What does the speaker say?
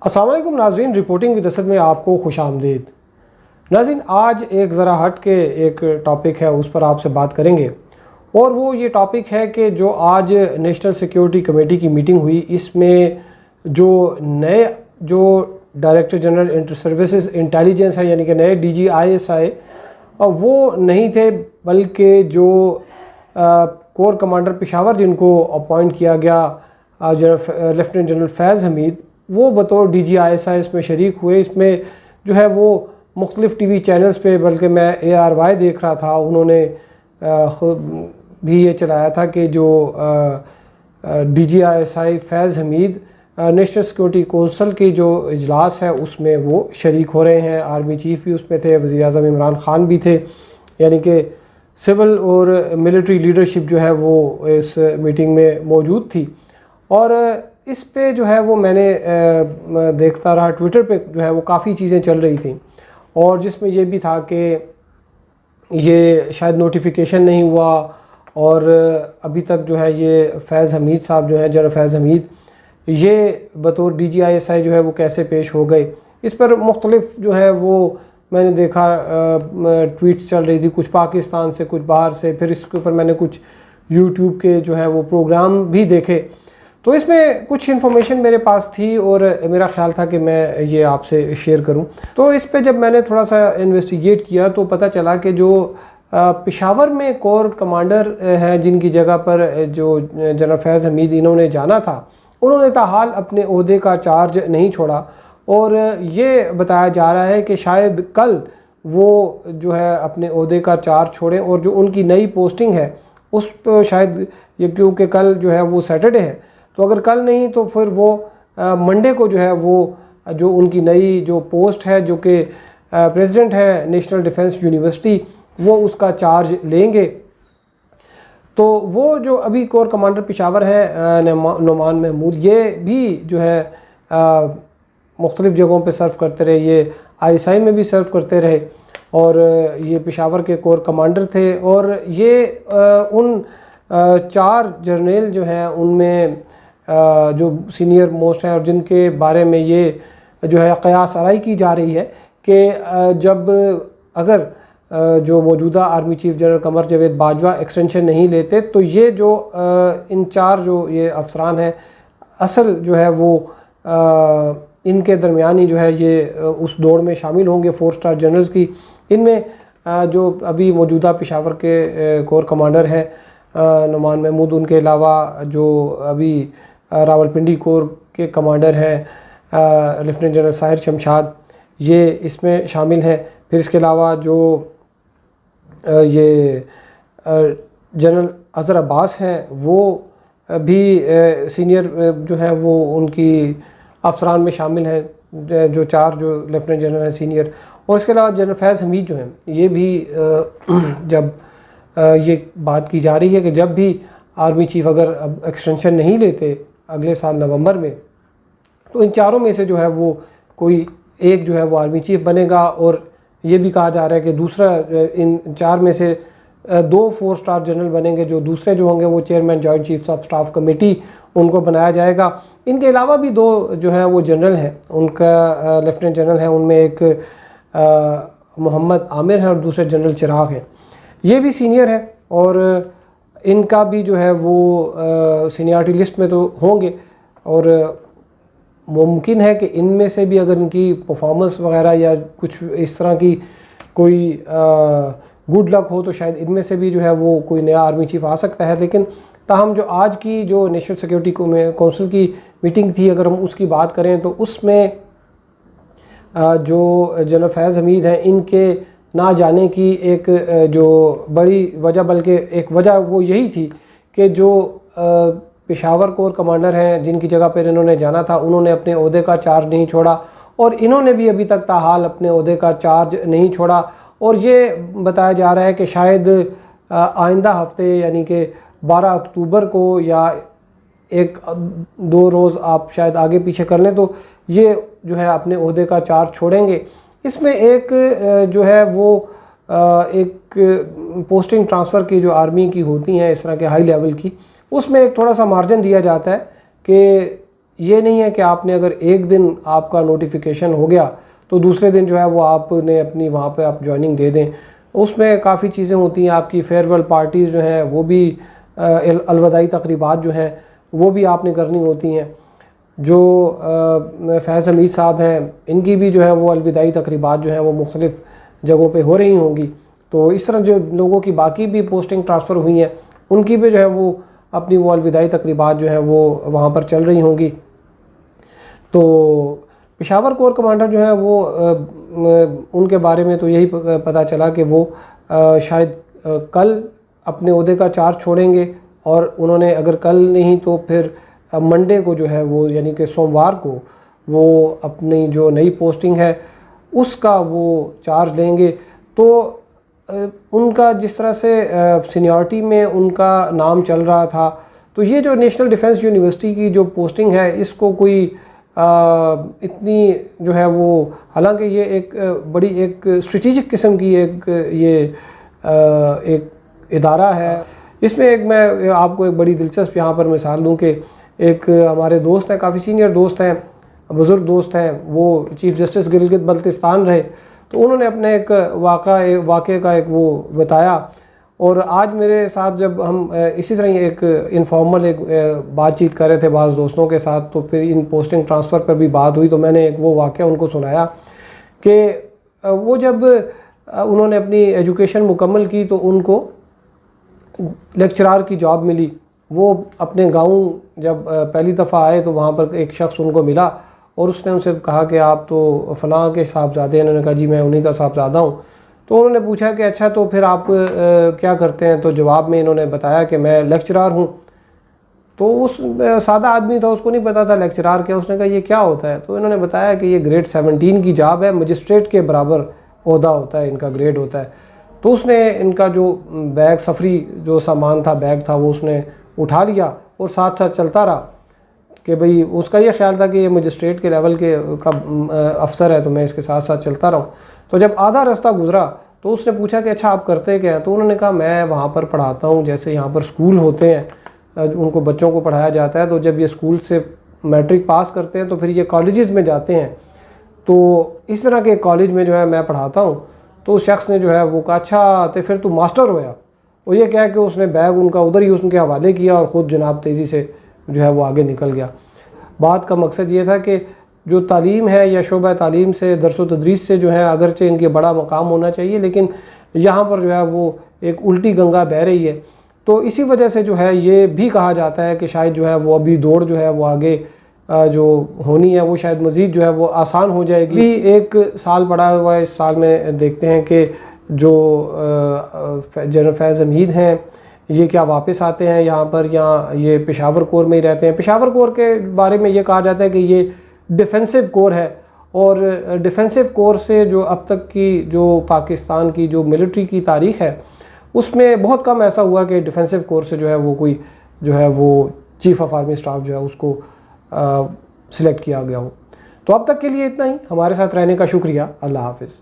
السلام علیکم ناظرین، رپورٹنگ ود اسد میں آپ کو خوش آمدید۔ ناظرین، آج ایک ذرا ہٹ کے ایک ٹاپک ہے، اس پر آپ سے بات کریں گے، اور وہ یہ ٹاپک ہے کہ جو آج نیشنل سیکیورٹی کمیٹی کی میٹنگ ہوئی، اس میں جو نئے director general inter services intelligence ہے، یعنی کہ نئے DGIS وہ نہیں تھے، بلکہ جو کور کمانڈر پشاور جن کو اپوائنٹ کیا گیا لیفٹیننٹ جنرل فیض حمید، وہ بطور DGIS میں شریک ہوئے۔ اس میں جو ہے وہ مختلف ٹی وی چینلز پہ، بلکہ میں ARY دیکھ رہا تھا، انہوں نے بھی یہ چلایا تھا کہ جو DGIS فیض حمید نیشنل سیکورٹی کونسل کی جو اجلاس ہے اس میں وہ شریک ہو رہے ہیں۔ آرمی چیف بھی اس میں تھے، وزیر اعظم عمران خان بھی تھے، یعنی کہ سول اور ملٹری لیڈرشپ جو ہے وہ اس میٹنگ میں موجود تھی۔ اور اس پہ جو ہے وہ میں نے دیکھتا رہا، ٹویٹر پہ جو ہے وہ کافی چیزیں چل رہی تھیں، اور جس میں یہ بھی تھا کہ یہ شاید نوٹیفیکیشن نہیں ہوا، اور ابھی تک جو ہے یہ فیض حمید صاحب جو ہیں، جنرل فیض حمید، یہ بطور DGIS جو ہے وہ کیسے پیش ہو گئے۔ اس پر مختلف جو ہے وہ میں نے دیکھا ٹویٹس چل رہی تھی، کچھ پاکستان سے، کچھ باہر سے، پھر اس کے اوپر میں نے کچھ YouTube کے جو ہے وہ پروگرام بھی دیکھے، تو اس میں کچھ انفارمیشن میرے پاس تھی اور میرا خیال تھا کہ میں یہ آپ سے شیئر کروں۔ تو اس پہ جب میں نے تھوڑا سا انویسٹیگیٹ کیا تو پتہ چلا کہ جو پشاور میں کور کمانڈر ہیں جن کی جگہ پر جو جنرل فیض حمید انہوں نے جانا تھا، انہوں نے تاحال اپنے عہدے کا چارج نہیں چھوڑا، اور یہ بتایا جا رہا ہے کہ شاید کل وہ جو ہے اپنے عہدے کا چارج چھوڑیں، اور جو ان کی نئی پوسٹنگ ہے اس پہ شاید یہ، کیونکہ کل جو ہے وہ سیٹرڈے ہے، تو اگر کل نہیں تو پھر وہ منڈے کو جو ہے وہ جو ان کی نئی جو پوسٹ ہے، جو کہ پریزیڈنٹ ہے نیشنل ڈیفنس یونیورسٹی، وہ اس کا چارج لیں گے۔ تو وہ جو ابھی کور کمانڈر پشاور ہیں نعمان محمود، یہ بھی جو ہے مختلف جگہوں پہ سرو کرتے رہے، یہ ISI میں بھی سرو کرتے رہے، اور یہ پشاور کے کور کمانڈر تھے، اور یہ ان 4 جرنیل جو ہیں ان میں جو سینئر موسٹ ہیں، اور جن کے بارے میں یہ جو ہے قیاس آرائی کی جا رہی ہے کہ جب اگر جو موجودہ army chief general Qamar Javed Bajwa extension نہیں لیتے تو یہ جو ان 4 جو یہ افسران ہیں، اصل جو ہے وہ ان کے درمیان ہی جو ہے یہ اس دوڑ میں شامل ہوں گے 4 اسٹار جنرلز کی۔ ان میں جو ابھی موجودہ پشاور کے کور کمانڈر ہیں نعمان محمود، ان کے علاوہ جو ابھی راولپنڈی کور کے کمانڈر ہیں لیفٹیننٹ جنرل ساحر شمشاد، یہ اس میں شامل ہیں۔ پھر اس کے علاوہ جو یہ جنرل اظہر عباس ہیں، وہ بھی سینئر جو ہیں وہ ان کی افسران میں شامل ہیں، جو 4 جو لیفٹیننٹ جنرل ہیں سینئر۔ اور اس کے علاوہ جنرل فیض حمید جو ہیں، یہ بھی جب یہ بات کی جا رہی ہے کہ جب بھی آرمی چیف اگر اب ایکسٹینشن نہیں لیتے اگلے سال نومبر میں، تو ان 4 میں سے جو ہے وہ کوئی ایک جو ہے وہ آرمی چیف بنے گا، اور یہ بھی کہا جا رہا ہے کہ دوسرا ان 4 میں سے 2 4 اسٹار جنرل بنیں گے، جو دوسرے جو ہوں گے وہ chairman joint chiefs of staff committee, ان کو بنایا جائے گا۔ ان کے علاوہ بھی 2 جو ہیں وہ جنرل ہیں، ان کا لیفٹیننٹ جنرل ہیں، ان میں ایک محمد عامر ہیں اور دوسرے جنرل چراغ ہیں، یہ بھی سینئر ہیں، اور ان کا بھی جو ہے وہ سینیارٹی لسٹ میں تو ہوں گے، اور ممکن ہے کہ ان میں سے بھی اگر ان کی پرفارمنس وغیرہ یا کچھ اس طرح کی کوئی گڈ لک ہو تو شاید ان میں سے بھی جو ہے وہ کوئی نیا آرمی چیف آ سکتا ہے۔ لیکن تاہم جو آج کی جو نیشنل سیکیورٹی کونسل کی میٹنگ تھی، اگر ہم اس کی بات کریں تو اس میں جو جنرل فیض حمید ہیں، ان کے نہ جانے کی ایک جو بڑی وجہ، بلکہ ایک وجہ وہ یہی تھی کہ جو پشاور کور کمانڈر ہیں جن کی جگہ پر انہوں نے جانا تھا، انہوں نے اپنے عہدے کا چارج نہیں چھوڑا، اور انہوں نے بھی ابھی تک تاحال اپنے عہدے کا چارج نہیں چھوڑا، اور یہ بتایا جا رہا ہے کہ شاید آئندہ ہفتے یعنی کہ 12 اکتوبر کو، یا 1-2 روز آپ شاید آگے پیچھے کر لیں، تو یہ جو ہے اپنے عہدے کا چارج چھوڑیں گے۔ اس میں ایک جو ہے وہ ایک پوسٹنگ ٹرانسفر کی جو آرمی کی ہوتی ہیں اس طرح کے ہائی لیول کی، اس میں ایک تھوڑا سا مارجن دیا جاتا ہے کہ یہ نہیں ہے کہ آپ نے اگر ایک دن آپ کا نوٹیفیکیشن ہو گیا تو دوسرے دن جو ہے وہ آپ نے اپنی وہاں پہ آپ جوائننگ دے دیں. اس میں کافی چیزیں ہوتی ہیں. آپ کی فیئر پارٹیز جو ہیں وہ بھی الوداعی تقریبات جو ہیں وہ بھی آپ نے کرنی ہوتی ہیں. جو فیض حمید صاحب ہیں ان کی بھی جو ہے وہ الوداعی تقریبات جو ہیں وہ مختلف جگہوں پہ ہو رہی ہوں گی. تو اس طرح جو لوگوں کی باقی بھی پوسٹنگ ٹرانسفر ہوئی ہیں ان کی بھی جو ہے وہ اپنی وہ الوداعی تقریبات جو ہیں وہ وہاں پر چل رہی ہوں گی. تو پشاور کور کمانڈر جو ہیں وہ ان کے بارے میں تو یہی پتہ چلا کہ وہ شاید کل اپنے عہدے کا چارج چھوڑیں گے, اور انہوں نے اگر کل نہیں تو پھر منڈے کو جو ہے وہ یعنی کہ سوموار کو وہ اپنی جو نئی پوسٹنگ ہے اس کا وہ چارج لیں گے. تو ان کا جس طرح سے سینیورٹی میں ان کا نام چل رہا تھا, تو یہ جو نیشنل ڈیفنس یونیورسٹی کی جو پوسٹنگ ہے اس کو کوئی اتنی جو ہے وہ, حالانکہ یہ ایک بڑی ایک اسٹریٹجک قسم کی ایک ادارہ ہے. اس میں ایک میں آپ کو ایک بڑی دلچسپ یہاں پر مثال دوں کہ ایک ہمارے دوست ہیں, کافی سینئر دوست ہیں, بزرگ دوست ہیں, وہ چیف جسٹس گلگت بلتستان رہے. تو انہوں نے اپنے ایک واقعے کا ایک وہ بتایا, اور آج میرے ساتھ جب ہم اسی طرح ایک انفارمل ایک بات چیت کر رہے تھے بعض دوستوں کے ساتھ, تو پھر ان پوسٹنگ ٹرانسفر پر بھی بات ہوئی, تو میں نے ایک وہ واقعہ ان کو سنایا کہ وہ جب انہوں نے اپنی ایجوکیشن مکمل کی تو ان کو لیکچرار کی جاب ملی. وہ اپنے گاؤں جب پہلی دفعہ آئے تو وہاں پر ایک شخص ان کو ملا اور اس نے ان سے کہا کہ آپ تو فلاں کے صاحبزادے ہیں. انہوں نے کہا جی میں انہی کا صاحبزادہ ہوں. تو انہوں نے پوچھا کہ اچھا تو پھر آپ کیا کرتے ہیں؟ تو جواب میں انہوں نے بتایا کہ میں لیکچرار ہوں. تو اس سادہ آدمی تھا, اس کو نہیں پتا تھا لیکچرار کیا. اس نے کہا یہ کیا ہوتا ہے؟ تو انہوں نے بتایا کہ یہ گریڈ 17 کی جاب ہے, مجسٹریٹ کے برابر عہدہ ہوتا ہے, ان کا گریڈ ہوتا ہے. تو اس نے ان کا جو بیگ سفری جو سامان تھا, بیگ تھا, وہ اس نے اٹھا لیا اور ساتھ ساتھ چلتا رہا کہ بھئی اس کا یہ خیال تھا کہ یہ مجسٹریٹ کے لیول کے کا افسر ہے تو میں اس کے ساتھ ساتھ چلتا رہا ہوں. تو جب آدھا راستہ گزرا تو اس نے پوچھا کہ اچھا آپ کرتے کیا ہیں؟ تو انہوں نے کہا میں وہاں پر پڑھاتا ہوں, جیسے یہاں پر سکول ہوتے ہیں ان کو بچوں کو پڑھایا جاتا ہے, تو جب یہ سکول سے میٹرک پاس کرتے ہیں تو پھر یہ کالجز میں جاتے ہیں, تو اس طرح کے کالج میں جو ہے میں پڑھاتا ہوں. تو اس شخص نے جو ہے وہ کہا اچھا تو پھر تو ماسٹر ہویا. وہ یہ کہہ کہ اس نے بیگ ان کا ادھر ہی ان کے حوالے کیا اور خود جناب تیزی سے جو ہے وہ آگے نکل گیا. بات کا مقصد یہ تھا کہ جو تعلیم ہے یا شعبہ تعلیم سے درس و تدریس سے جو ہے اگرچہ ان کے بڑا مقام ہونا چاہیے, لیکن یہاں پر جو ہے وہ ایک الٹی گنگا بہہ رہی ہے. تو اسی وجہ سے جو ہے یہ بھی کہا جاتا ہے کہ شاید جو ہے وہ ابھی دوڑ جو ہے وہ آگے جو ہونی ہے وہ شاید مزید جو ہے وہ آسان ہو جائے گی. ایک سال پڑا ہوا ہے, اس سال میں دیکھتے ہیں کہ جو جنرل فیض حمید ہیں یہ کیا واپس آتے ہیں یہاں پر, یا یہ پشاور کور میں ہی رہتے ہیں. پشاور کور کے بارے میں یہ کہا جاتا ہے کہ یہ ڈیفینسو کور ہے, اور ڈیفینسو کور سے جو اب تک کی جو پاکستان کی جو ملٹری کی تاریخ ہے اس میں بہت کم ایسا ہوا کہ ڈیفینسو کور سے جو ہے وہ کوئی جو ہے وہ چیف آف آرمی اسٹاف جو ہے اس کو سلیکٹ کیا گیا ہو. تو اب تک کے لیے اتنا ہی. ہمارے ساتھ رہنے کا شکریہ. اللہ حافظ.